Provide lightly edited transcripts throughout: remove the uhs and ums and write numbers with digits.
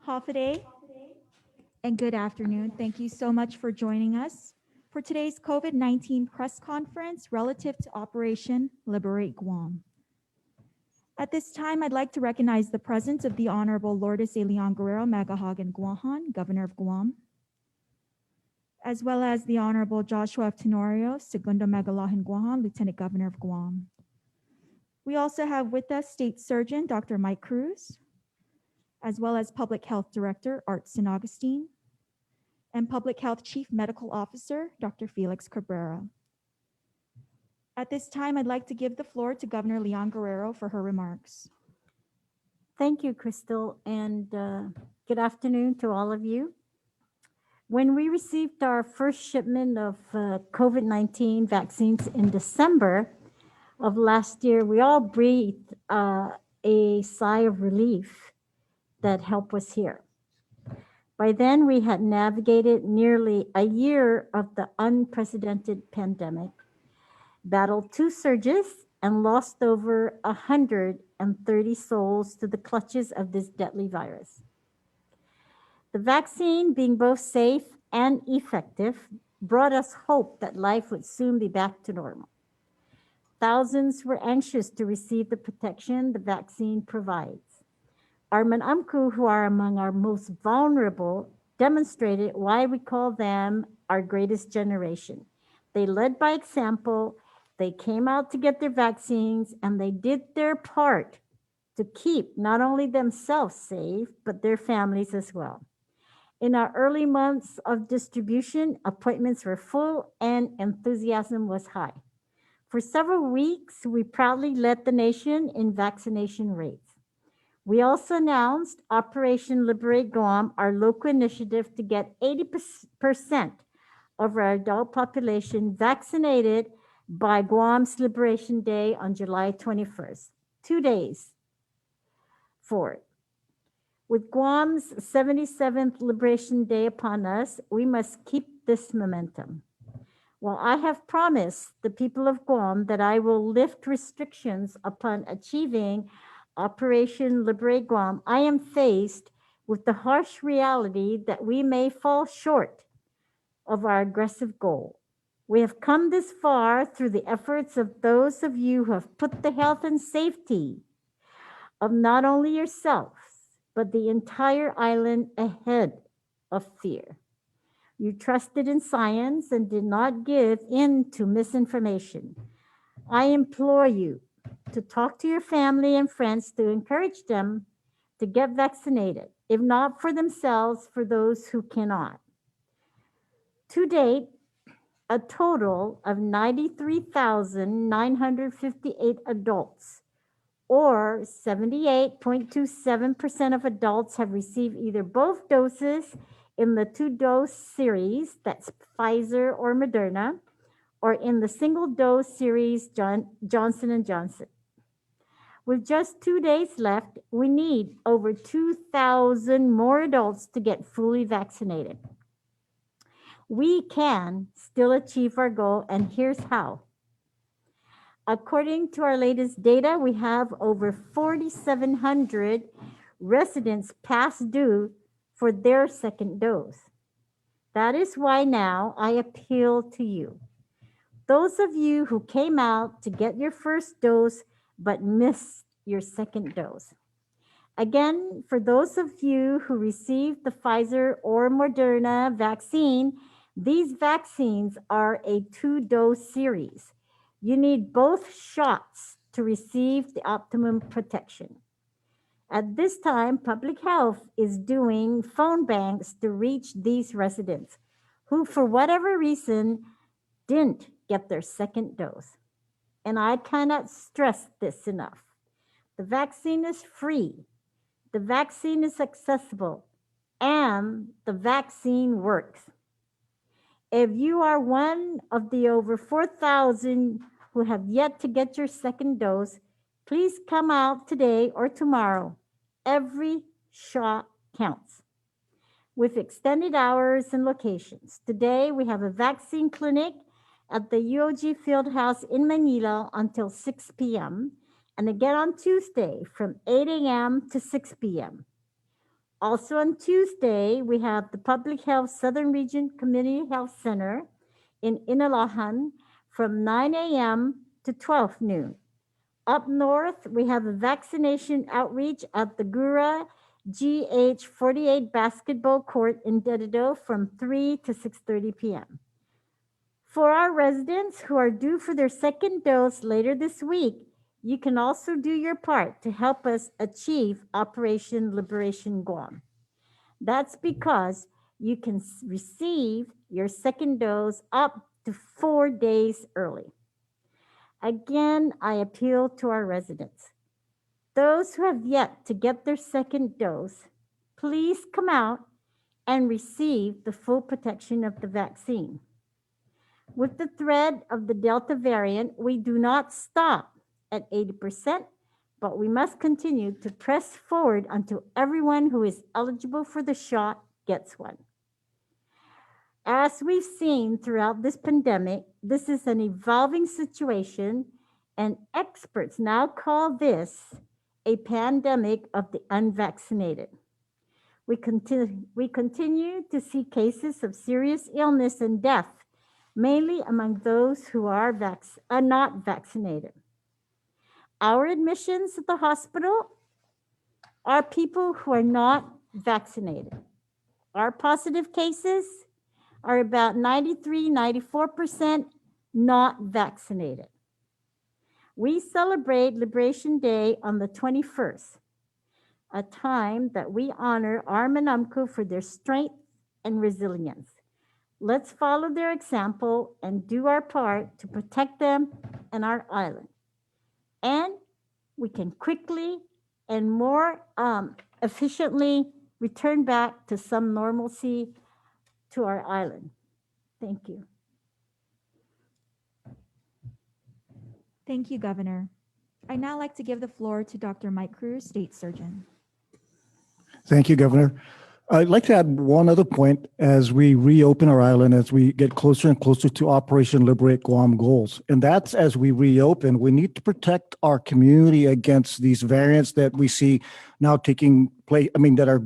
Hafaday and good afternoon. Thank you so much for joining us for today's COVID-19 press conference relative to Operation Liberate Guam. At this time, I'd like to recognize the presence of the Honorable Lourdes A. Leon Guerrero Magahagan Guahan, Governor of Guam, as well as the Honorable Joshua F. Tenorio, Segundo Magalahan Guahan, Lieutenant Governor of Guam. We also have with us State Surgeon Dr. Mike Cruz, as well as Public Health Director Art San Augustine, and Public Health Chief Medical Officer Dr. Felix Cabrera. At this time, I'd like to give the floor to Governor Leon Guerrero for her remarks. Thank you, Crystal, and good afternoon to all of you. When we received our first shipment of COVID-19 vaccines in December of last year, we all breathed a sigh of relief that help was here. By then, we had navigated nearly a year of the unprecedented pandemic, battled 2 surges, and lost over 130 souls to the clutches of this deadly virus. The vaccine, being both safe and effective, brought us hope that life would soon be back to normal. Thousands were anxious to receive the protection the vaccine provides. Our Manamku, who are among our most vulnerable, demonstrated why we call them our greatest generation. They led by example. They came out to get their vaccines, and they did their part to keep not only themselves safe, but their families as well. In our early months of distribution, appointments were full and enthusiasm was high. For several weeks, we proudly led the nation in vaccination rates. We also announced Operation Liberate Guam, our local initiative to get 80% of our adult population vaccinated by Guam's Liberation Day on July 21st, 2 days forward. With Guam's 77th Liberation Day upon us, we must keep this momentum. While I have promised the people of Guam that I will lift restrictions upon achieving Operation Liberate Guam, I am faced with the harsh reality that we may fall short of our aggressive goal. We have come this far through the efforts of those of you who have put the health and safety of not only yourselves, but the entire island ahead of fear. You trusted in science and did not give in to misinformation. I implore you to talk to your family and friends to encourage them to get vaccinated, if not for themselves, for those who cannot. To date, a total of 93,958 adults, or 78.27% of adults, have received either both doses in the 2-dose series, that's Pfizer or Moderna, or in the single-dose series, Johnson & Johnson. With just 2 days left, we need over 2,000 more adults to get fully vaccinated. We can still achieve our goal, and here's how. According to our latest data, we have over 4,700 residents past due for their second dose. That is why now I appeal to you. Those of you who came out to get your first dose but missed your second dose. Again, for those of you who received the Pfizer or Moderna vaccine, these vaccines are a 2-dose series. You need both shots to receive the optimum protection. At this time, public health is doing phone banks to reach these residents who, for whatever reason, didn't get their second dose. And I cannot stress this enough. The vaccine is free. The vaccine is accessible, and the vaccine works. If you are one of the over 4,000 who have yet to get your second dose, please come out today or tomorrow. Every shot counts. With extended hours and locations. Today, we have a vaccine clinic at the UOG Fieldhouse in Manila until 6 p.m. and again on Tuesday from 8 a.m. to 6 p.m. Also on Tuesday, we have the Public Health Southern Region Community Health Center in Inalahan from 9 a.m. to 12 noon. Up north, we have a vaccination outreach at the Gura GH48 basketball court in Dededo from 3 to 6:30 p.m. For our residents who are due for their second dose later this week, you can also do your part to help us achieve Operation Liberation Guam. That's because you can receive your second dose up to 4 days early. Again, I appeal to our residents. Those who have yet to get their second dose, please come out and receive the full protection of the vaccine. With the threat of the Delta variant, we do not stop at 80%, but we must continue to press forward until everyone who is eligible for the shot gets one. As we've seen throughout this pandemic, this is an evolving situation, and experts now call this a pandemic of the unvaccinated. We continue to see cases of serious illness and death, mainly among those who are not vaccinated. Our admissions at the hospital are people who are not vaccinated. Our positive cases are about 93-94% not vaccinated. We celebrate Liberation Day on the 21st, a time that we honor our Manamco for their strength and resilience. Let's follow their example and do our part to protect them and our island. And we can quickly and more efficiently return back to some normalcy to our island. Thank you. Thank you, Governor. I'd now like to give the floor to Dr. Mike Cruz, State Surgeon. Thank you, Governor. I'd like to add one other point as we reopen our island, as we get closer and closer to Operation Liberate Guam goals. And that's as we reopen, we need to protect our community against these variants that we see now taking place, that are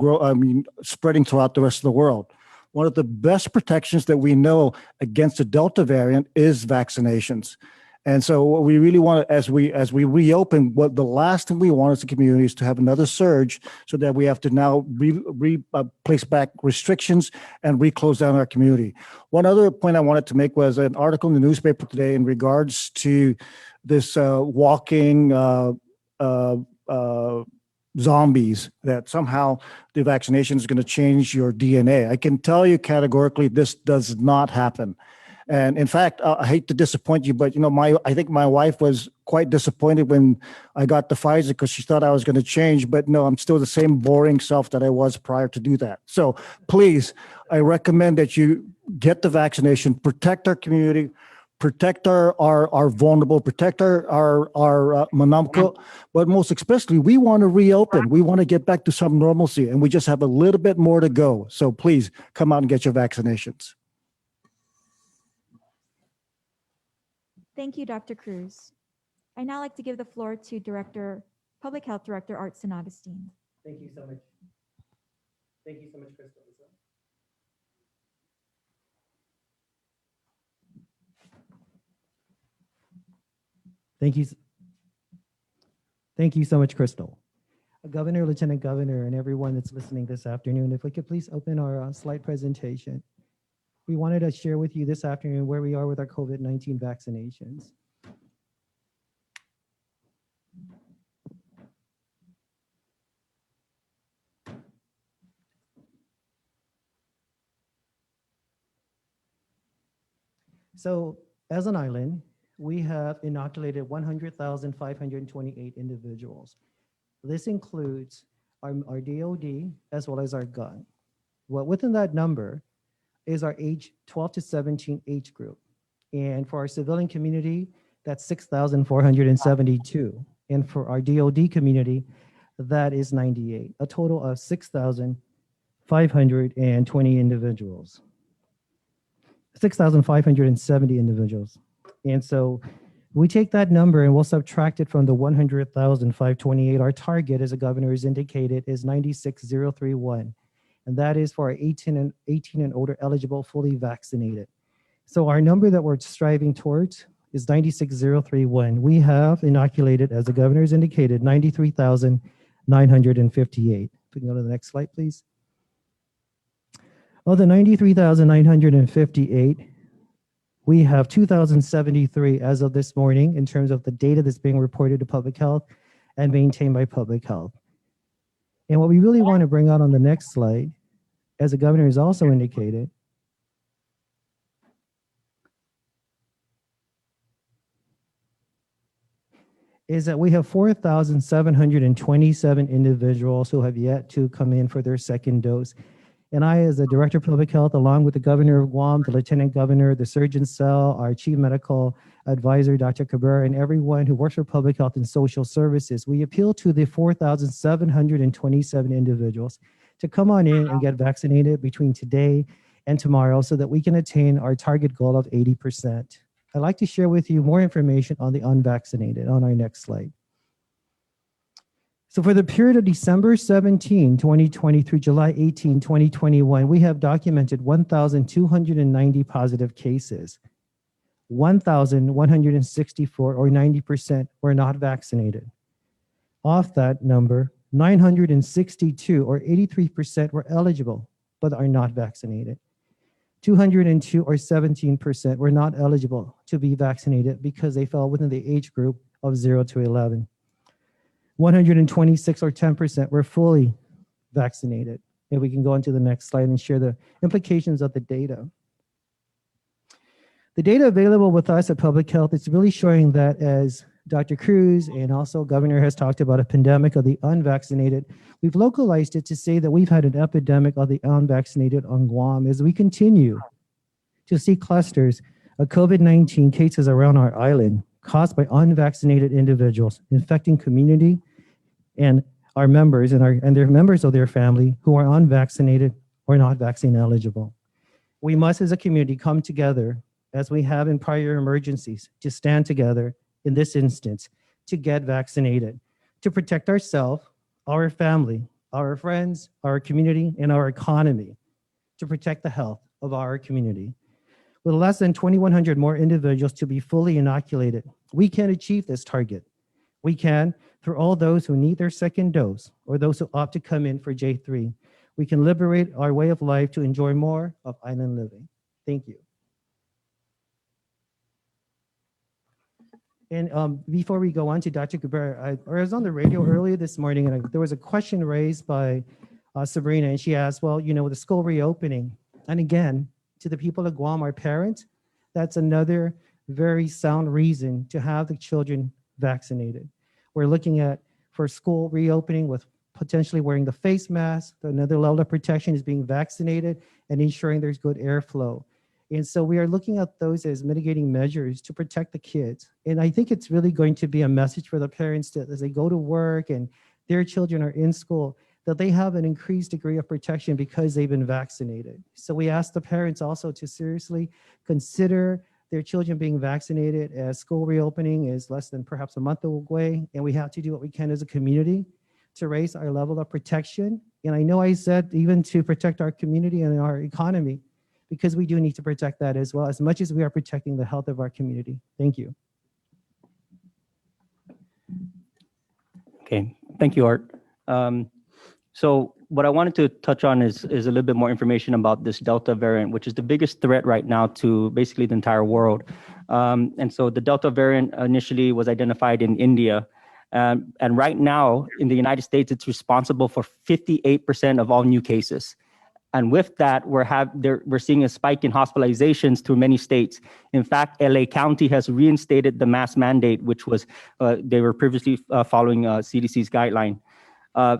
spreading throughout the rest of the world. One of the best protections that we know against the Delta variant is vaccinations. And so what we really want to, as we reopen, what the last thing we want as a community is to have another surge, so that we have to now place back restrictions and reclose down our community. One other point I wanted to make was an article in the newspaper today in regards to this walking zombies, that somehow the vaccination is going to change your DNA. I can tell you categorically, this does not happen. And in fact, I hate to disappoint you, but I think my wife was quite disappointed when I got the Pfizer, because she thought I was going to change. But no, I'm still the same boring self that I was prior to do that. So please, I recommend that you get the vaccination, protect our community, protect our vulnerable, protect our Manamco, but most especially, we want to reopen. We want to get back to some normalcy, and we just have a little bit more to go. So please come out and get your vaccinations. Thank you, Dr. Cruz. I'd now like to give the floor to Public Health Director Art San Agustin. Thank you so much. Thank you so much, Crystal. Thank you so much, Crystal. Governor, Lieutenant Governor, and everyone that's listening this afternoon, if we could please open our slide presentation. We wanted to share with you this afternoon where we are with our COVID-19 vaccinations. So as an island, we have inoculated 100,528 individuals. This includes our DOD as well as our gun. Well, within that number is our age 12 to 17 age group. And for our civilian community, that's 6,472. And for our DOD community, that is 98, a total of 6,520 individuals. 6,570 individuals. And so we take that number and we'll subtract it from the 100,528. Our target, as the governor has indicated, is 96,031. And that is for our 18 and older eligible fully vaccinated. So our number that we're striving towards is 96,031. We have inoculated, as the governor has indicated, 93,958. If we can go to the next slide, please. Of the 93,958, we have 2,073 as of this morning in terms of the data that's being reported to public health and maintained by public health. And what we really want to bring out on the next slide, as the governor has also indicated, is that we have 4,727 individuals who have yet to come in for their second dose. And I, as the Director of Public Health, along with the Governor of Guam, the Lieutenant Governor, the Surgeon Cell, our Chief Medical Advisor, Dr. Cabrera, and everyone who works for Public Health and Social Services, we appeal to the 4,727 individuals to come on in and get vaccinated between today and tomorrow so that we can attain our target goal of 80%. I'd like to share with you more information on the unvaccinated on our next slide. So for the period of December 17, 2020 through July 18, 2021, we have documented 1,290 positive cases. 1,164 or 90% were not vaccinated. Off that number, 962 or 83% were eligible but are not vaccinated. 202 or 17% were not eligible to be vaccinated because they fell within the age group of 0 to 11. 126 or 10% were fully vaccinated. And we can go into the next slide and share the implications of the data. The data available with us at Public Health is really showing that, as Dr. Cruz and also Governor has talked about, a pandemic of the unvaccinated, we've localized it to say that we've had an epidemic of the unvaccinated on Guam as we continue to see clusters of COVID-19 cases around our island caused by unvaccinated individuals infecting community and our members and their members of their family who are unvaccinated or not vaccine eligible. We must, as a community, come together as we have in prior emergencies to stand together in this instance to get vaccinated, to protect ourselves, our family, our friends, our community, and our economy, to protect the health of our community. With less than 2,100 more individuals to be fully inoculated, we can achieve this target. We can, through all those who need their second dose or those who opt to come in for J3, we can liberate our way of life to enjoy more of island living. Thank you. And before we go on to Dr. Cabrera, I was on the radio earlier this morning and there was a question raised by Sabrina, and she asked, well, you know, with the school reopening, and again, to the people of Guam, our parents, that's another very sound reason to have the children vaccinated. We're looking at, for school reopening, with potentially wearing the face mask. Another level of protection is being vaccinated and ensuring there's good airflow. And so we are looking at those as mitigating measures to protect the kids. And I think it's really going to be a message for the parents that as they go to work and their children are in school, that they have an increased degree of protection because they've been vaccinated. So we ask the parents also to seriously consider their children being vaccinated, as school reopening is less than perhaps a month away, and we have to do what we can as a community to raise our level of protection. And I know I said even to protect our community and our economy, because we do need to protect that as well, as much as we are protecting the health of our community. Thank you. Okay, thank you, Art. So what I wanted to touch on is a little bit more information about this Delta variant, which is the biggest threat right now to basically the entire world. And so the Delta variant initially was identified in India. And right now in the United States, it's responsible for 58% of all new cases. And with that, we're seeing a spike in hospitalizations through many states. In fact, LA County has reinstated the mask mandate, which was they were previously following CDC's guideline.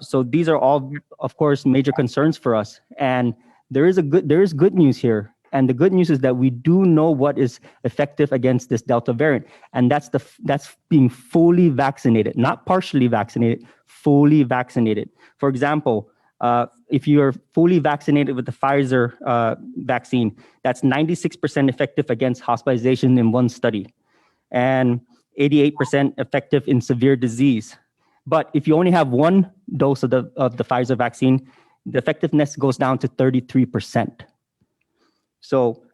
So these are all, of course, major concerns for us. And there is good news here. And the good news is that we do know what is effective against this Delta variant, and that's being fully vaccinated, not partially vaccinated, fully vaccinated. For example, If you're fully vaccinated with the Pfizer vaccine, that's 96% effective against hospitalization in one study, and 88% effective in severe disease. But if you only have one dose of the Pfizer vaccine, the effectiveness goes down to 33%. So,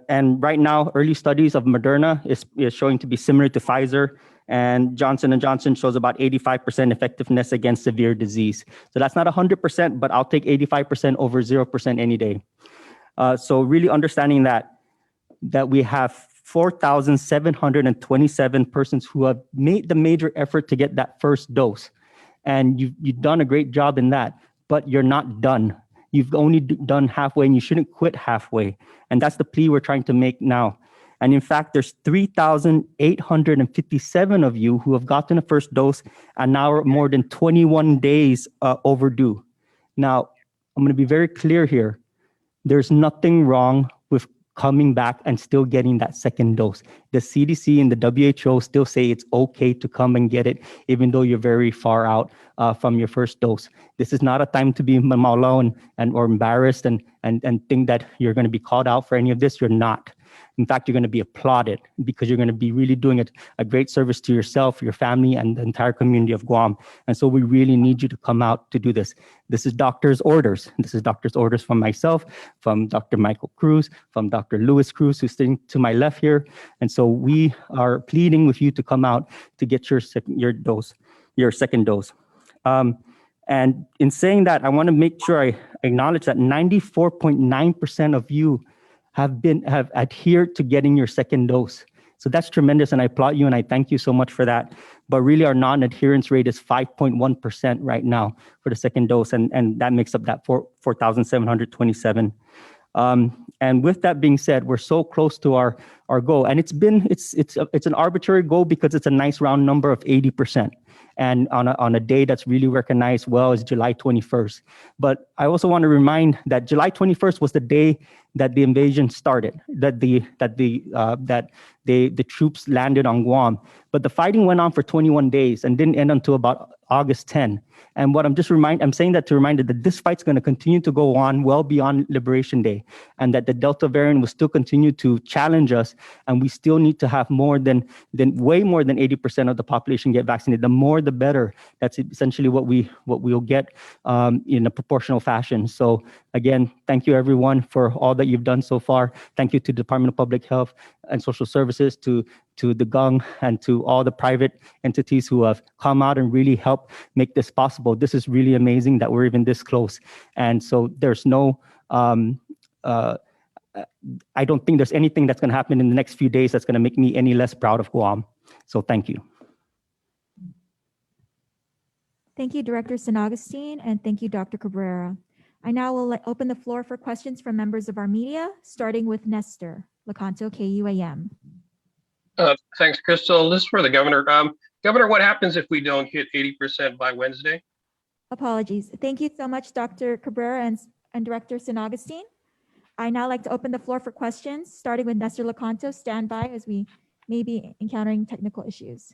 and right now, early studies of Moderna is showing to be similar to Pfizer, and Johnson & Johnson shows about 85% effectiveness against severe disease. So that's not 100%, but I'll take 85% over 0% any day. So really understanding that we have 4,727 persons who have made the major effort to get that first dose. And you've done a great job in that, but you're not done. You've only done halfway, and you shouldn't quit halfway. And that's the plea we're trying to make now. And in fact, there's 3,857 of you who have gotten a first dose and now are more than 21 days overdue. Now, I'm going to be very clear here. There's nothing wrong with coming back and still getting that second dose. The CDC and the WHO still say it's okay to come and get it, even though you're very far out from your first dose. This is not a time to be maulaw or embarrassed and think that you're going to be called out for any of this. You're not. In fact, you're going to be applauded because you're going to be really doing a great service to yourself, your family, and the entire community of Guam. And so we really need you to come out to do this. This is doctor's orders. This is doctor's orders from myself, from Dr. Michael Cruz, from Dr. Lewis Cruz, who's sitting to my left here. And so we are pleading with you to come out to get your second dose. And in saying that, I want to make sure I acknowledge that 94.9% of you have adhered to getting your second dose. So that's tremendous, and I applaud you, and I thank you so much for that. But really, our non-adherence rate is 5.1% right now for the second dose, and that makes up that 4,727. And with that being said, we're so close to our goal, and it's an arbitrary goal because it's a nice round number of 80%. And on a day that's really recognized well is July 21st. But I also want to remind that July 21st was the day that the invasion started, that the troops landed on Guam. But the fighting went on for 21 days and didn't end until about August 10. And what I'm saying that to remind you that this fight's going to continue to go on well beyond Liberation Day, and that the Delta variant will still continue to challenge us, and we still need to have way more than 80% of the population get vaccinated. The more, the better. That's essentially what we'll get in a proportional fashion. So again, thank you everyone for all that you've done so far. Thank you to the Department of Public Health and Social Services, to the GUNG, and to all the private entities who have come out and really helped make this possible. This is really amazing that we're even this close. And so there's no, I don't think there's anything that's going to happen in the next few days that's going to make me any less proud of Guam. So thank you. Thank you, Director San Agustin, and thank you, Dr. Cabrera. I now will open the floor for questions from members of our media, starting with Nestor Lecanto, KUAM. Thanks, Crystal. This is for the governor. Governor, what happens if we don't hit 80% by Wednesday? Apologies. Thank you so much, Dr. Cabrera and Director San Agustin. I now like to open the floor for questions, starting with Nestor Lecanto. Stand by as we may be encountering technical issues.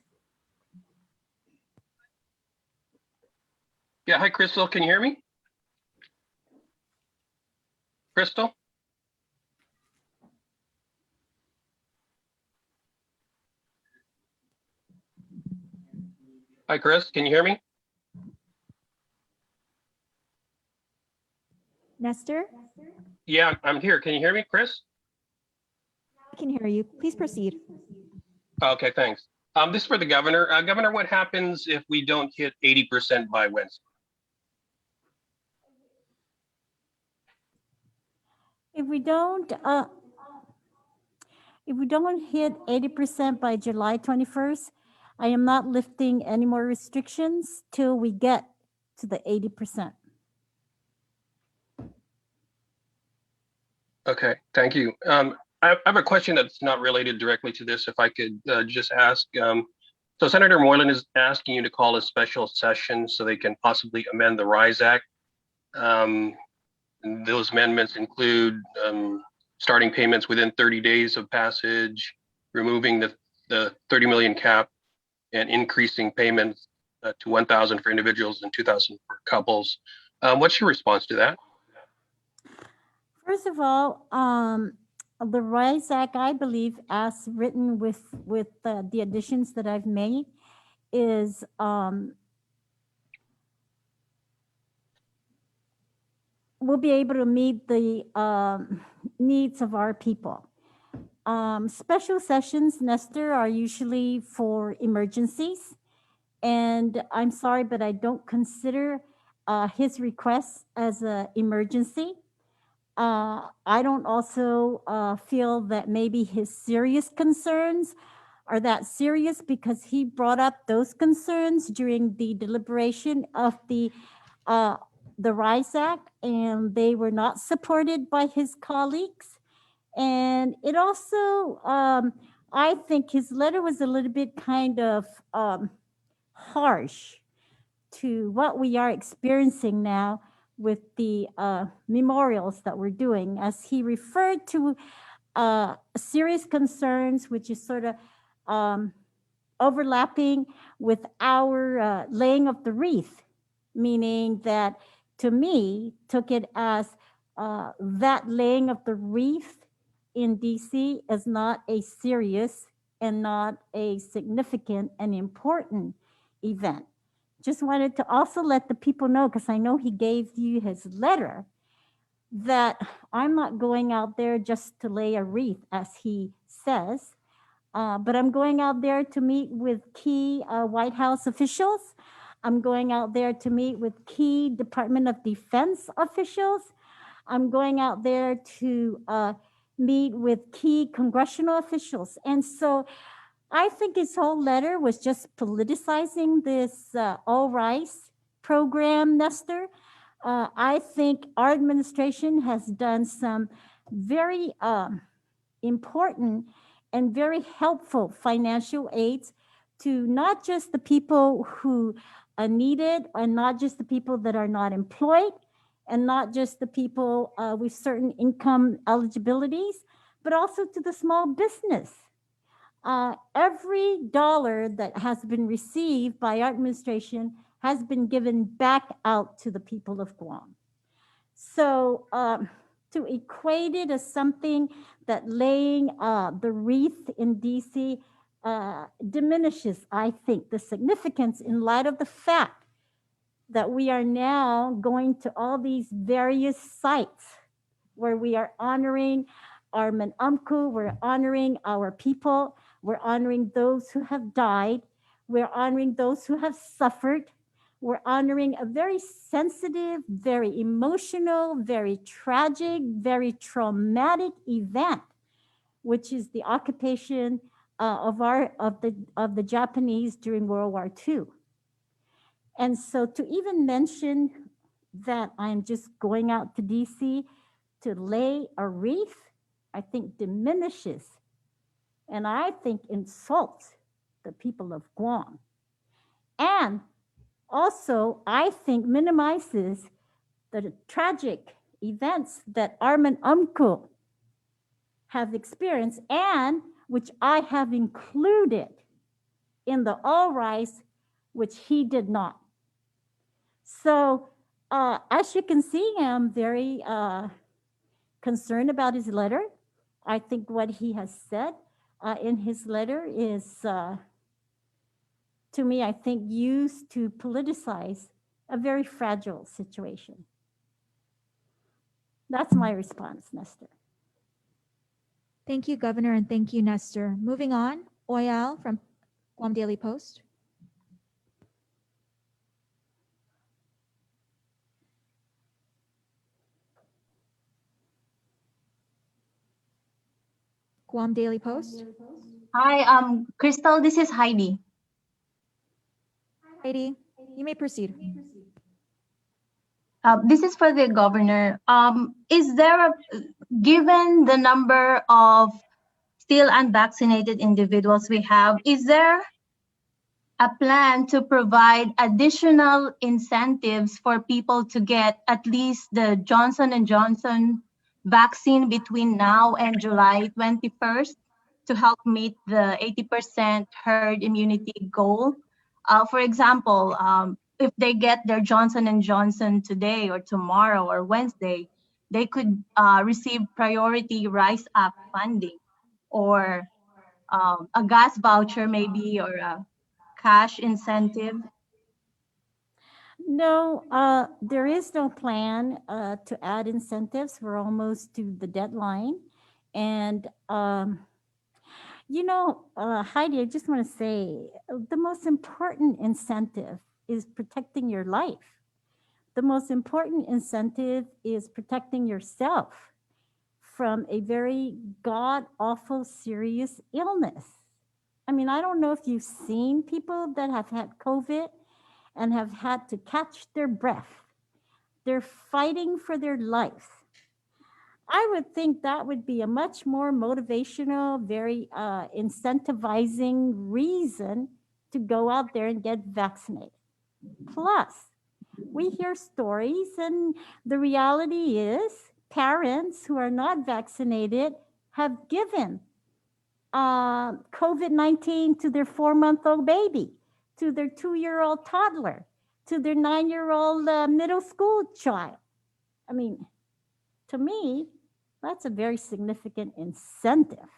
Yeah, hi, Crystal. Can you hear me? Crystal? Hi, Chris. Can you hear me? Nestor, Yeah, I'm here. Can you hear me, Chris? I can hear you. Please proceed. Okay, thanks. This is for the governor. Governor, what happens if we don't hit 80% by Wednesday? If we don't hit 80% by July 21st, I am not lifting any more restrictions till we get to the 80%. Okay, thank you. I have a question that's not related directly to this, if I could just ask. So Senator Moylan is asking you to call a special session so they can possibly amend the RISE Act. Those amendments include starting payments within 30 days of passage, removing the 30 million cap, and increasing payments to 1,000 for individuals and 2,000 for couples. What's your response to that? First of all, the RISE Act, I believe, as written with the additions that I've made, is we'll be able to meet the needs of our people. Special sessions, Nestor, are usually for emergencies. And I'm sorry, but I don't consider his request as an emergency. I don't also feel that maybe his serious concerns are that serious because he brought up those concerns during the deliberation of the RISE Act, and they were not supported by his colleagues. And it also, I think his letter was a little bit kind of harsh to what we are experiencing now with the memorials that we're doing, as he referred to serious concerns, which is sort of overlapping with our laying of the wreath, meaning that to me took it as that laying of the wreath in DC is not a serious and not a significant and important event. Just wanted to also let the people know, because I know he gave you his letter, that I'm not going out there just to lay a wreath, as he says, but I'm going out there to meet with key White House officials. I'm going out there to meet with key Department of Defense officials. I'm going out there to meet with key congressional officials. And so I think his whole letter was just politicizing this All Rice program, Nestor. I think our administration has done some very important and very helpful financial aids to not just the people who need it, and not just the people that are not employed, and not just the people with certain income eligibilities, but also to the small business. Every dollar that has been received by our administration has been given back out to the people of Guam. So to equate it as something that laying the wreath in DC diminishes, I think, the significance in light of the fact that we are now going to all these various sites where we are honoring our Menamku, we're honoring our people, we're honoring those who have died, we're honoring those who have suffered, we're honoring a very sensitive, very emotional, very tragic, very traumatic event, which is the occupation of the Japanese during World War II. And so to even mention that I'm just going out to DC to lay a wreath, I think diminishes and I think insults the people of Guam. And also, I think minimizes the tragic events that Armin Umku have experienced, and which I have included in the All Rise, which he did not. So as you can see, I'm very concerned about his letter. I think what he has said in his letter is, to me, I think used to politicize a very fragile situation. That's my response, Nestor. Thank you, Governor, and thank you, Nestor. Moving on, Oyal from Guam Daily Post. Guam Daily Post. Hi, Crystal, this is Heidi. Heidi, you may proceed. This is for the governor. Is there, given the number of still unvaccinated individuals we have, is there a plan to provide additional incentives for people to get at least the Johnson & Johnson vaccine between now and July 21st to help meet the 80% herd immunity goal? For example, if they get their Johnson and Johnson today or tomorrow or Wednesday, they could receive priority Rise Act funding or a gas voucher maybe or a cash incentive. No, there is no plan to add incentives. We're almost to the deadline. And, Heidi, I just want to say the most important incentive is protecting your life. The most important incentive is protecting yourself from a very god awful serious illness. I mean, I don't know if you've seen people that have had COVID and have had to catch their breath. They're fighting for their life. I would think that would be a much more motivational, very incentivizing reason to go out there and get vaccinated. Plus, we hear stories, and the reality is parents who are not vaccinated have given COVID-19 to their 4-month-old baby, to their 2-year-old toddler, to their 9-year-old middle school child. I mean, to me, that's a very significant incentive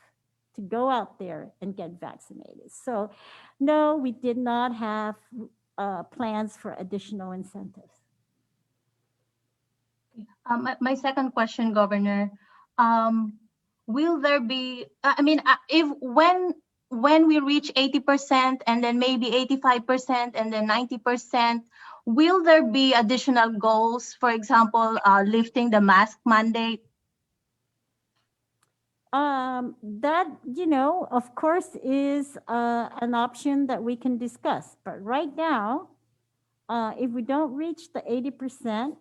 to go out there and get vaccinated. So, no, we did not have plans for additional incentives. My second question, Governor, will there be, if when we reach 80% and then maybe 85% and then 90%, will there be additional goals, for example, lifting the mask mandate? That, of course, is an option that we can discuss. But right now, if we don't reach the 80%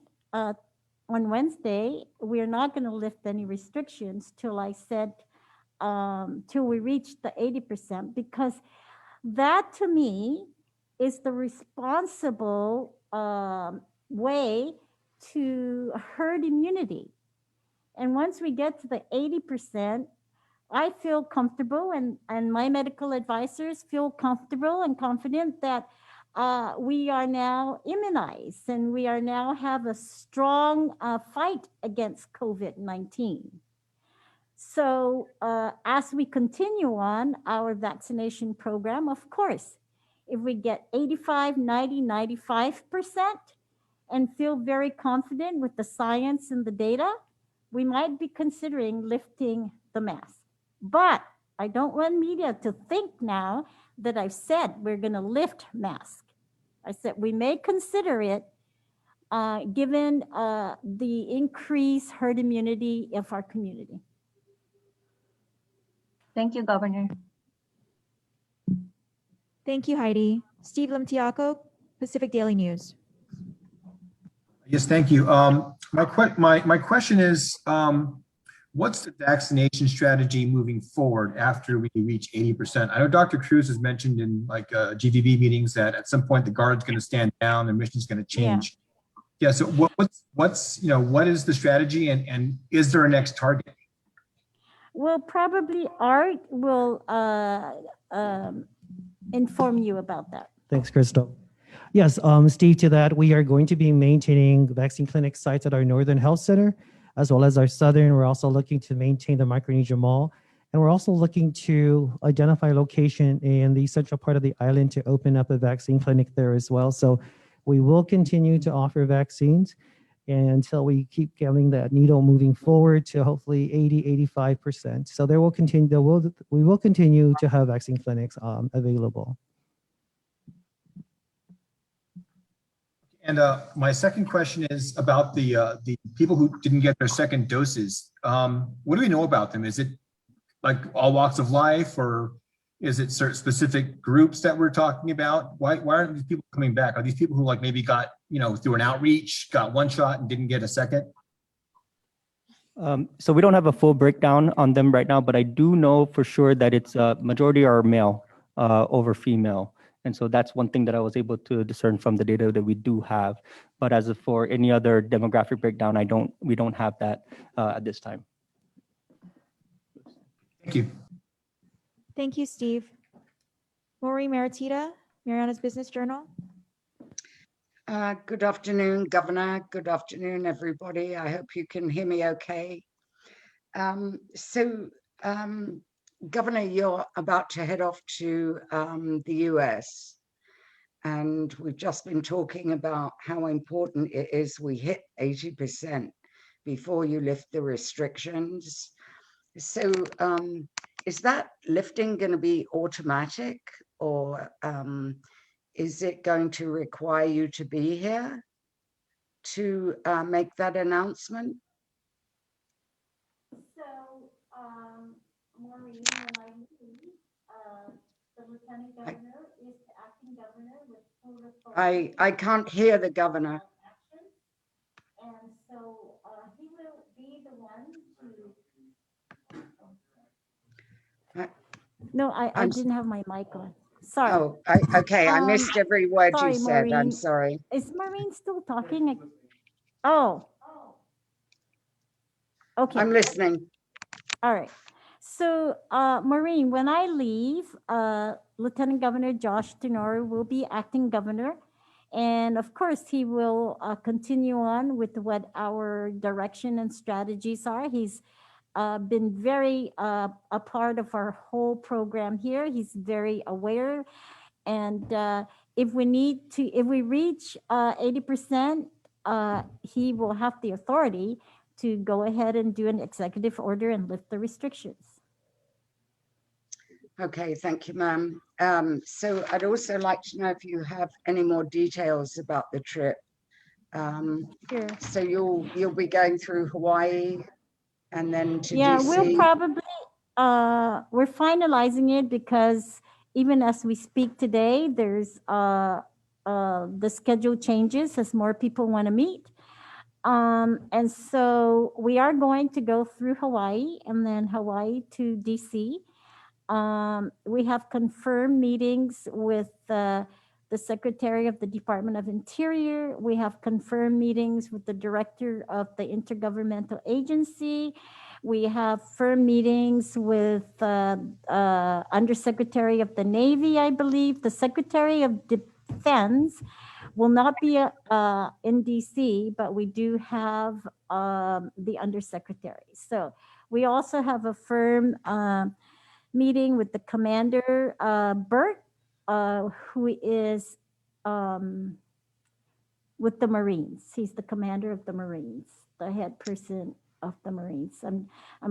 on Wednesday, we are not going to lift any restrictions till I said, till we reach the 80%, because that to me is the responsible way to herd immunity. And once we get to the 80%, I feel comfortable and my medical advisors feel comfortable and confident that we are now immunized and we are now have a strong fight against COVID-19. So as we continue on our vaccination program, of course, if we get 85, 90, 95% and feel very confident with the science and the data, we might be considering lifting the mask. But I don't want media to think now that I've said we're going to lift mask. I said we may consider it given the increased herd immunity of our community. Thank you, Governor. Thank you, Heidi. Steve Limtiaco, Pacific Daily News. Yes, thank you. My question is, what's the vaccination strategy moving forward after we reach 80%? I know Dr. Cruz has mentioned in GVB meetings that at some point the guard's going to stand down, the mission's going to change. Yeah. So what is the strategy, and is there a next target? Well, probably Art will inform you about that. Thanks, Crystal. Yes, Steve, to that, we are going to be maintaining vaccine clinic sites at our Northern Health Center, as well as our Southern. We're also looking to maintain the Micronesia Mall. And we're also looking to identify a location in the central part of the island to open up a vaccine clinic there as well. So we will continue to offer vaccines until we keep getting that needle moving forward to hopefully 80, 85%. So we will continue to have vaccine clinics available. And my second question is about the people who didn't get their second doses. What do we know about them? Is it like all walks of life, or is it certain specific groups that we're talking about? Why aren't these people coming back? Are these people who maybe got, through an outreach, got one shot and didn't get a second? So we don't have a full breakdown on them right now, but I do know for sure that it's majority are male over female. And so that's one thing that I was able to discern from the data that we do have. But as for any other demographic breakdown, we don't have that at this time. Thank you. Thank you, Steve. Maureen Maritita, Mariana's Business Journal. Good afternoon, Governor. Good afternoon, everybody. I hope you can hear me okay. Governor, you're about to head off to the US, and we've just been talking about how important it is we hit 80% before you lift the restrictions. So is that lifting going to be automatic, or is it going to require you to be here to make that announcement? So, Maureen, when I leave, the lieutenant governor is the acting governor with full authority. I can't hear the governor. Actions. And so he will be the one to. No, I I'm didn't have my mic on. Sorry. Oh, okay. I missed every word you Sorry, said. I'm Maureen. sorry. Is Maureen still talking? Oh. Okay. I'm listening. All right. So, Maureen, when I leave, Lieutenant Governor Josh Tenor will be acting governor. And of course, he will continue on with what our direction and strategies are. He's been very a part of our whole program here. He's very aware. And if we reach 80%, he will have the authority to go ahead and do an executive order and lift the restrictions. Okay, thank you, ma'am. So I'd also like to know if you have any more details about the trip. Sure. So you'll be going through Hawaii and then to Yeah, DC. we'll probably we're finalizing it because even as we speak today, there's the schedule changes as more people want to meet. And so we are going to go through Hawaii and then Hawaii to DC. We have confirmed meetings with the Secretary of the Department of Interior. We have confirmed meetings with the Director of the Intergovernmental Agency. We have firm meetings with Undersecretary of the Navy, I believe. The Secretary of Defense will not be in DC, but we do have the Undersecretary. So we also have a firm meeting with the Commander Burt, who is with the Marines. He's the commander of the Marines, the head person of the Marines. I'm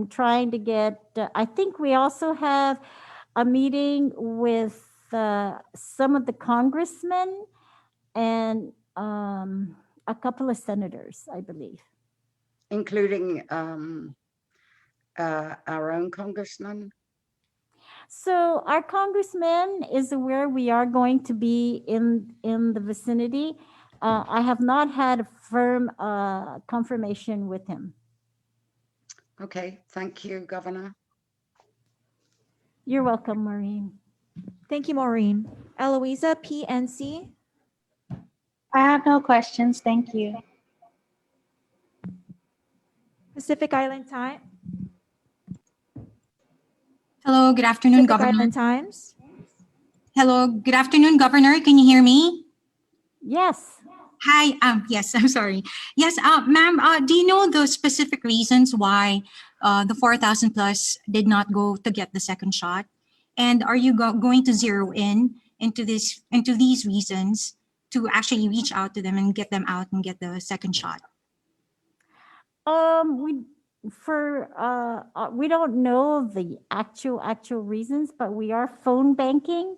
trying to get, I think we also have a meeting with some of the congressmen and a couple of senators, I believe. Including our own congressman? So our congressman is aware we are going to be in the vicinity. I have not had a firm confirmation with him. Okay, thank you, Governor. You're welcome, Maureen. Thank you, Maureen. Eloisa, PNC. I have no questions. Thank you. Pacific Island Time. Hello, good afternoon, Pacific Governor. Island Times. Hello, good afternoon, Governor. Can you hear me? Yes. Hi. Yes, I'm sorry. Yes, ma'am. Do you know the specific reasons why the 4,000 plus did not go to get the second shot? And are you going to zero in into these reasons to actually reach out to them and get them out and get the second shot? We don't know the actual reasons, but we are phone banking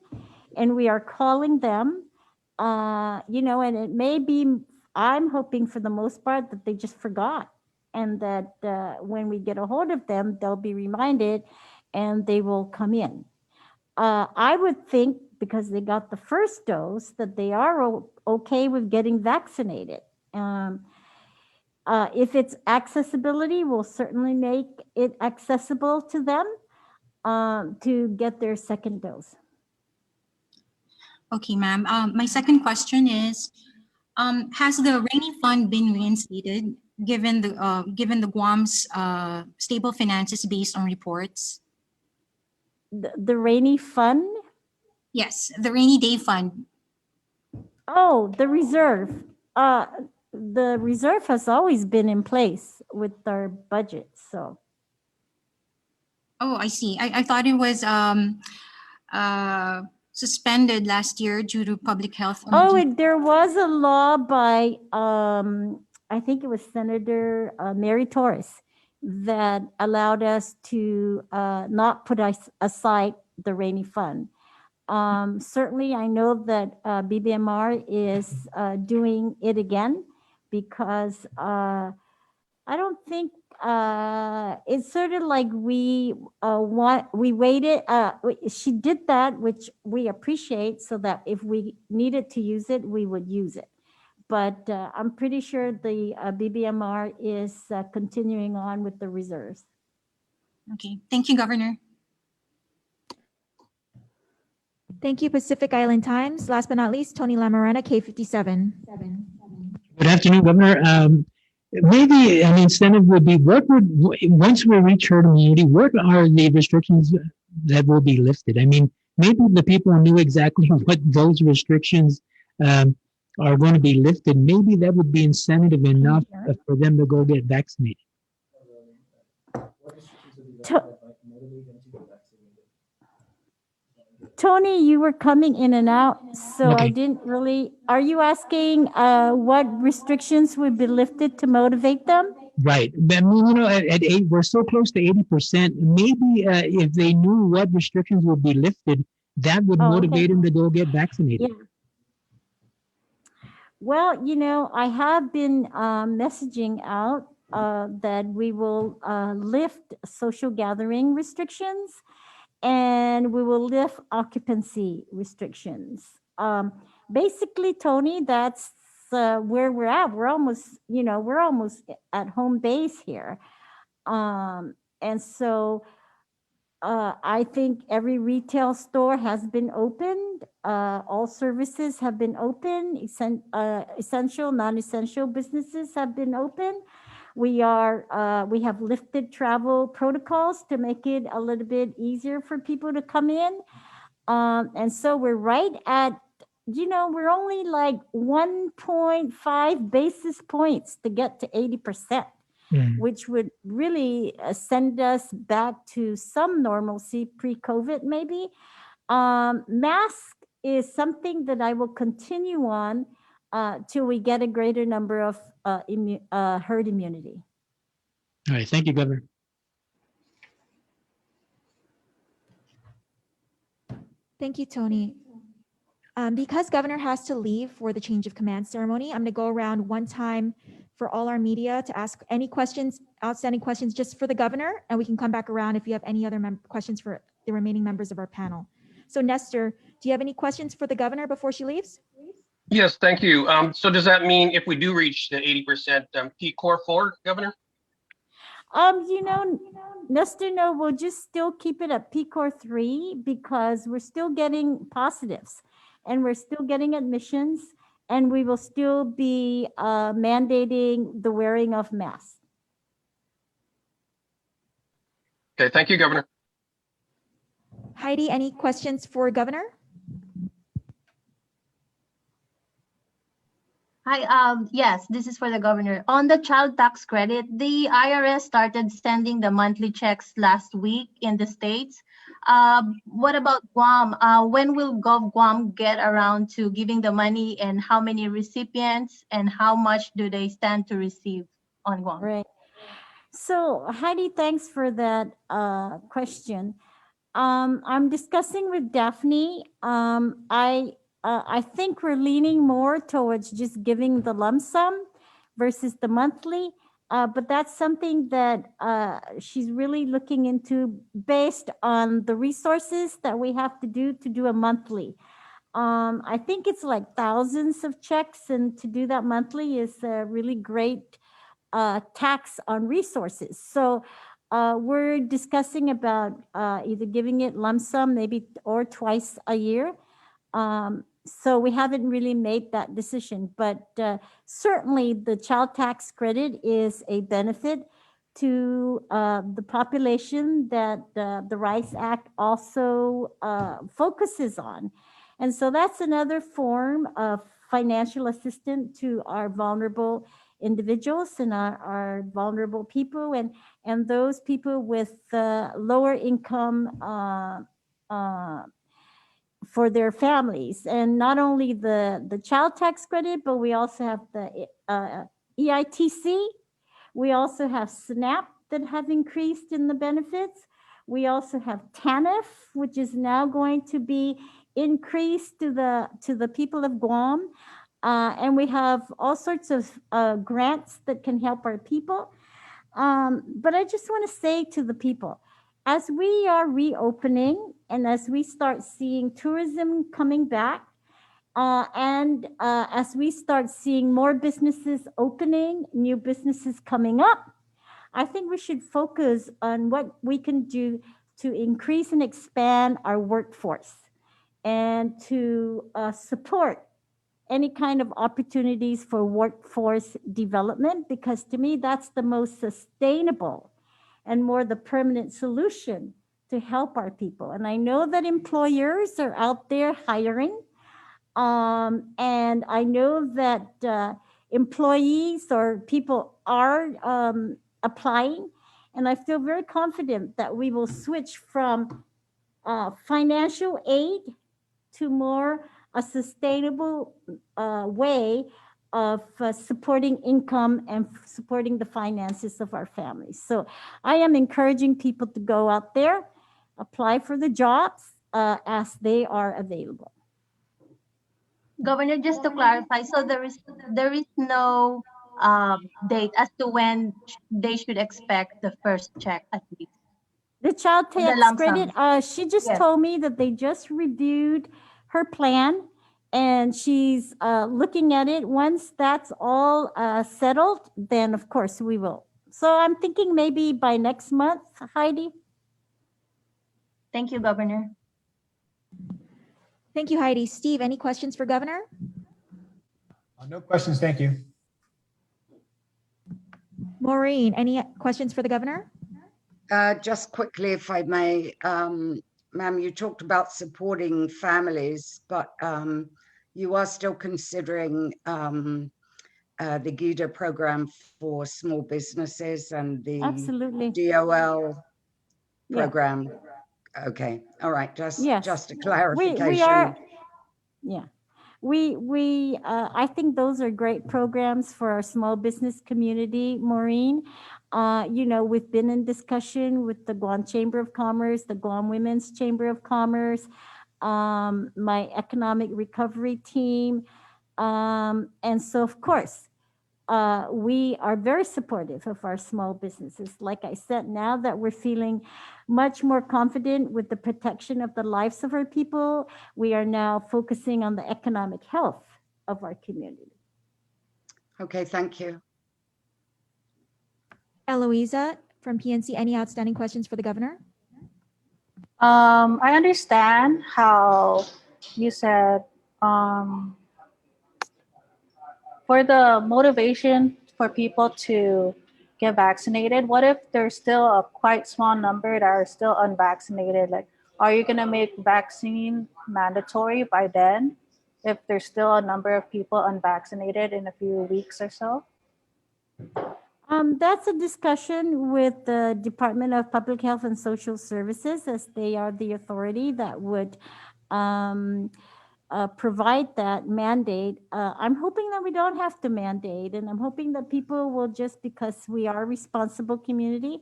and we are calling them. And it may be, I'm hoping for the most part that they just forgot, and that when we get a hold of them, they'll be reminded and they will come in. I would think because they got the first dose that they are okay with getting vaccinated. If it's accessibility, we'll certainly make it accessible to them to get their second dose. Okay, ma'am. My second question is, has the rainy fund been reinstated given the Guam's stable finances based on reports? The rainy fund? Yes, the rainy day fund. Oh, the reserve. the reserve has always been in place with our budget, so. Oh, I see. I thought it was suspended last year due to public health. Oh, emergency. there was a law by, I think it was Senator Mary Torres that allowed us to not put aside the rainy fund. Certainly, I know that BBMR is doing it again because I don't think it's sort of like we waited. She did that, which we appreciate, so that if we needed to use it, we would use it. But I'm pretty sure the BBMR is continuing on with the reserves. Okay. Thank you, Governor. Thank you, Pacific Island Times. Last but not least, Tony Lamarana, K57. Good afternoon, Governor. Maybe an incentive would be once we reach herd immunity, what are the restrictions that will be lifted? I mean, maybe the people knew exactly what those restrictions are going to be lifted. Maybe that would be incentive enough for them to go get vaccinated. Tony, you were coming in and out, so I Okay. didn't really. Are you asking what restrictions would be lifted to motivate them? Right. But, I mean, you know, at 8, we're so close to 80%. Maybe if they knew what restrictions would be lifted, that would Oh, motivate okay. them to go get vaccinated. Yeah. Well, you know, I have been messaging out that we will lift social gathering restrictions and we will lift occupancy restrictions. Basically, Tony, that's where we're at. We're almost, we're almost at home base here. And so I think every retail store has been opened. All services have been open. Essential, non-essential businesses have been open. We have lifted travel protocols to make it a little bit easier for people to come in. And so we're right at, we're only like 1.5 basis points to get to 80%. Which would really send us back to some normalcy pre-COVID maybe. Mask is something that I will continue on till we get a greater number of herd immunity. All right. Thank you, Governor. Thank you, Tony. Because Governor has to leave for the change of command ceremony, I'm going to go around one time for all our media to ask any questions, outstanding questions just for the governor, and we can come back around if you have any other questions for the remaining members of our panel. So Nestor, do you have any questions for the governor before she leaves? Yes, thank you. So does that mean if we do reach the 80% P Core 4, Governor? Nestor, no, we'll just still keep it at PCOR 3 because we're still getting positives and we're still getting admissions. And we will still be mandating the wearing of masks. Okay, thank you, Governor. Heidi, any questions for Governor? Hi, yes, this is for the governor. On the child tax credit, the IRS started sending the monthly checks last week in the States. What about Guam? When will Guam get around to giving the money and how many recipients and how much do they stand to receive on Guam? Right. So Heidi, thanks for that question. I'm discussing with Daphne. I think we're leaning more towards just giving the lump sum versus the monthly. But that's something that she's really looking into based on the resources that we have to do a monthly. I think it's like thousands of checks, and to do that monthly is a really great tax on resources. So we're discussing about either giving it lump sum, maybe or twice a year. So we haven't really made that decision, but certainly the child tax credit is a benefit to the population that the RISE Act also focuses on. And so that's another form of financial assistance to our vulnerable individuals and our vulnerable people and those people with lower income for their families. And not only the child tax credit, but we also have the EITC. We also have SNAP that have increased in the benefits. We also have TANF, which is now going to be increased to the people of Guam. And we have all sorts of grants that can help our people. But I just want to say to the people, as we are reopening and as we start seeing tourism coming back, and as we start seeing more businesses opening, new businesses coming up, I think we should focus on what we can do to increase and expand our workforce and to support any kind of opportunities for workforce development, because to me, that's the most sustainable and more the permanent solution to help our people. And I know that employers are out there hiring. And I know that employees or people are applying. And I feel very confident that we will switch from financial aid to more a sustainable way of supporting income and supporting the finances of our families. So I am encouraging people to go out there, apply for the jobs as they are available. Governor, just to clarify, so there is no date as to when they should expect the first check at least. The child The tax lump credit, sum. she just Yes. told me that they just reviewed her plan and she's looking at it. Once that's all settled, then of course we will. So I'm thinking maybe by next month, Heidi. Thank you, Governor. Thank you, Heidi. Steve, any questions for Governor? No questions, thank you. Maureen, any questions for the Governor? Just quickly, if I may, ma'am, you talked about supporting families, but you are still considering the GIDA program for small businesses and the Absolutely. DOL Yeah. program. Okay, all right, Yes. just a clarification. We are, yeah. I think those are great programs for our small business community, Maureen. You know, we've been in discussion with the Guam Chamber of Commerce, the Guam Women's Chamber of Commerce, my economic recovery team. And so, of course, we are very supportive of our small businesses. Like I said, now that we're feeling much more confident with the protection of the lives of our people, we are now focusing on the economic health of our community. Okay, thank you. Eloisa from PNC, any outstanding questions for the Governor? I understand how you said for the motivation for people to get vaccinated, what if there's still a quite small number that are still unvaccinated? Like, are you going to make vaccine mandatory by then if there's still a number of people unvaccinated in a few weeks or so? That's a discussion with the Department of Public Health and Social Services, as they are the authority that would provide that mandate. I'm hoping that we don't have to mandate, and I'm hoping that people will, just because we are a responsible community,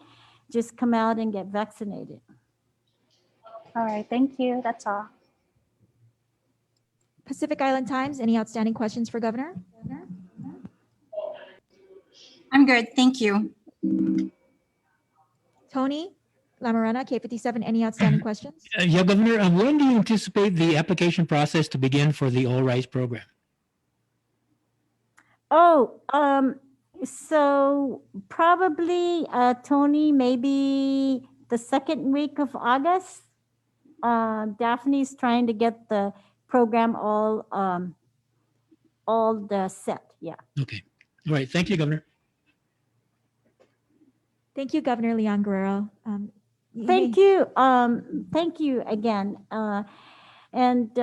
just come out and get vaccinated. All right, thank you. That's all. Pacific Island Times, any outstanding questions for Governor? I'm good, thank you. Tony Lamarana, K57, any outstanding questions? Yeah, Governor, when do you anticipate the application process to begin for the All Rights program? Oh, so probably, Tony, maybe the second week of August. Daphne's trying to get the program all set. Yeah. Okay. All right. Thank you, Governor. Thank you, Governor Leon Guerrero. Thank you. Thank you again. And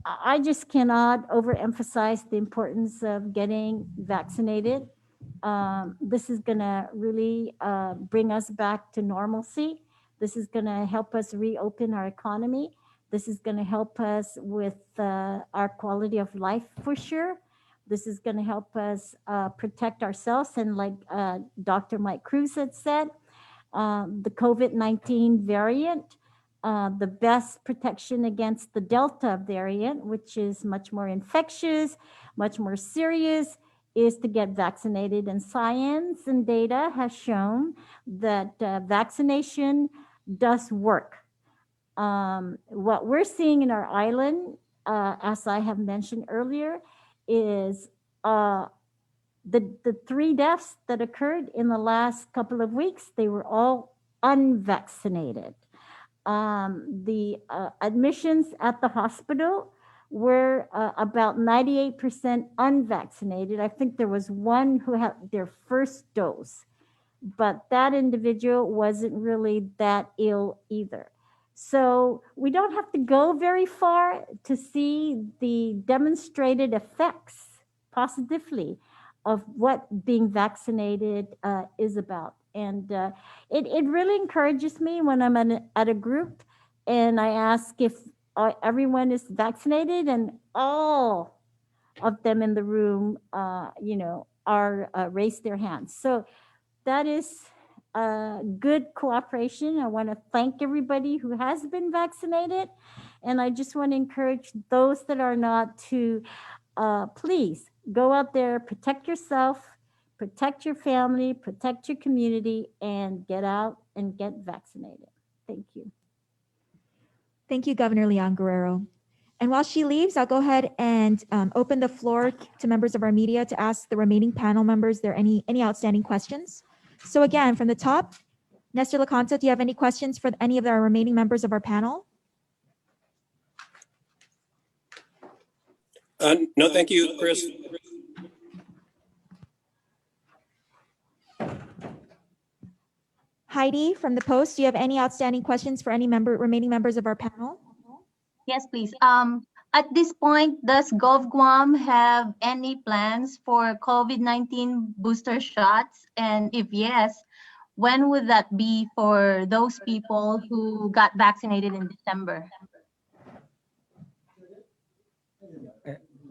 I just cannot overemphasize the importance of getting vaccinated. This is going to really bring us back to normalcy. This is going to help us reopen our economy. This is going to help us with our quality of life for sure. This is going to help us protect ourselves. And like Dr. Mike Cruz had said, the COVID-19 variant, the best protection against the Delta variant, which is much more infectious, much more serious, is to get vaccinated. And science and data has shown that vaccination does work. What we're seeing in our island, as I have mentioned earlier, is the 3 deaths that occurred in the last couple of weeks, they were all unvaccinated. The admissions at the hospital were about 98% unvaccinated. I think there was one who had their first dose, but that individual wasn't really that ill either. So we don't have to go very far to see the demonstrated effects positively of what being vaccinated is about. And it really encourages me when I'm at a group and I ask if everyone is vaccinated, and all of them in the room, are raise their hands. So that is good cooperation. I want to thank everybody who has been vaccinated. And I just want to encourage those that are not to please go out there, protect yourself, protect your family, protect your community, and get out and get vaccinated. Thank you. Thank you, Governor Leon Guerrero. And while she leaves, I'll go ahead and open the floor to members of our media to ask the remaining panel members there any outstanding questions. So again, from the top, Nestor Lacanto, do you have any questions for any of our remaining members of our panel? No, thank you, Chris. Heidi from the Post, do you have any outstanding questions for any remaining members of our panel? Yes, please. At this point, does GovGuam have any plans for COVID-19 booster shots? And if yes, when would that be for those people who got vaccinated in December?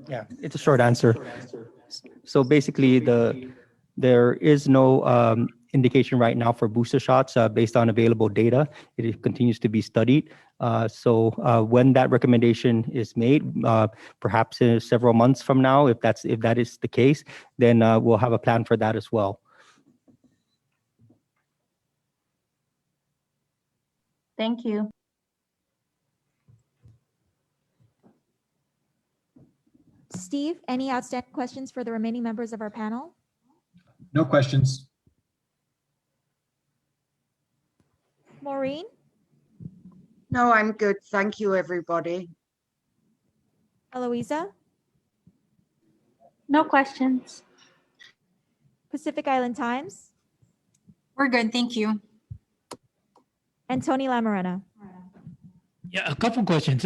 Yeah, it's a short answer. So basically, there is no indication right now for booster shots based on available data. It continues to be studied. So when that recommendation is made, perhaps in several months from now, if that is the case, then we'll have a plan for that as well. Thank you. Steve, any outstanding questions for the remaining members of our panel? No questions. Maureen? No, I'm good. Thank you, everybody. Eloisa? No questions. Pacific Island Times? We're good, thank you. And Tony Lamarena? Yeah, a couple questions.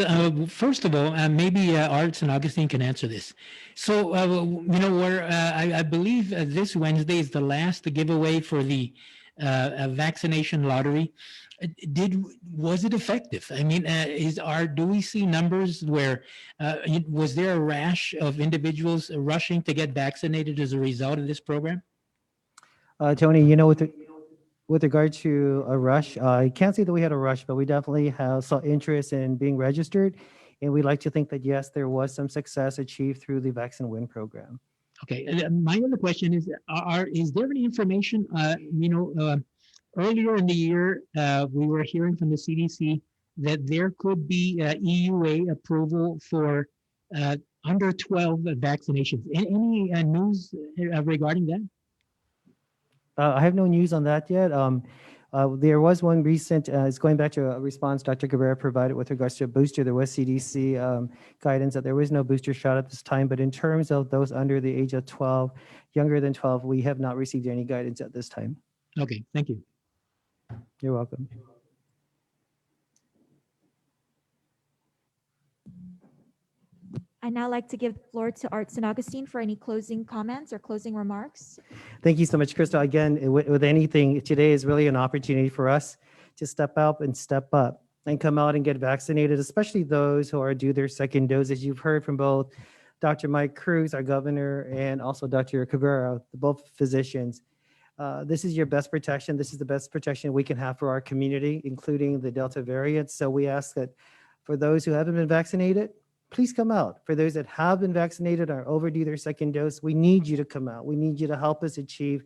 First of all, maybe Arts and Augustine can answer this. So, I believe this Wednesday is the last giveaway for the vaccination lottery. Was it effective? I mean, do we see numbers where was there a rash of individuals rushing to get vaccinated as a result of this program? Tony, with regard to a rush, I can't say that we had a rush, but we definitely saw interest in being registered. And we'd like to think that, yes, there was some success achieved through the Vaccine Win program. Okay. My other question is there any information, earlier in the year, we were hearing from the CDC that there could be EUA approval for under 12 vaccinations. Any news regarding that? I have no news on that yet. There was one recent, it's going back to a response Dr. Cabrera provided with regards to a booster. There was CDC guidance that there was no booster shot at this time, but in terms of those under the age of 12, younger than 12, we have not received any guidance at this time. Okay, thank you. You're welcome. I'd now like to give the floor to Art St. Augustine for any closing comments or closing remarks. Thank you so much, Crystal. Again, with anything, today is really an opportunity for us to step out and step up and come out and get vaccinated, especially those who are due their second dose, as you've heard from both Dr. Mike Cruz, our governor, and also Dr. Cabrera, both physicians. This is your best protection. This is the best protection we can have for our community, including the Delta variant. So we ask that for those who haven't been vaccinated, please come out. For those that have been vaccinated or overdue their second dose, we need you to come out. We need you to help us achieve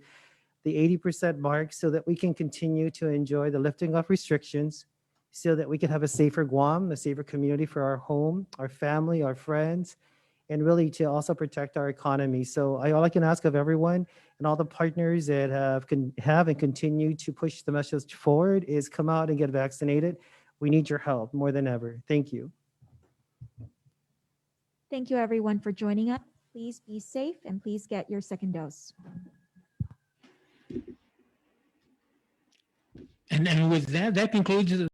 the 80% mark so that we can continue to enjoy the lifting of restrictions, so that we can have a safer Guam, a safer community for our home, our family, our friends, and really to also protect our economy. So all I can ask of everyone and all the partners that have and continue to push the message forward is come out and get vaccinated. We need your help more than ever. Thank you. Thank you, everyone, for joining us. Please be safe and please get your second dose. And with that, that concludes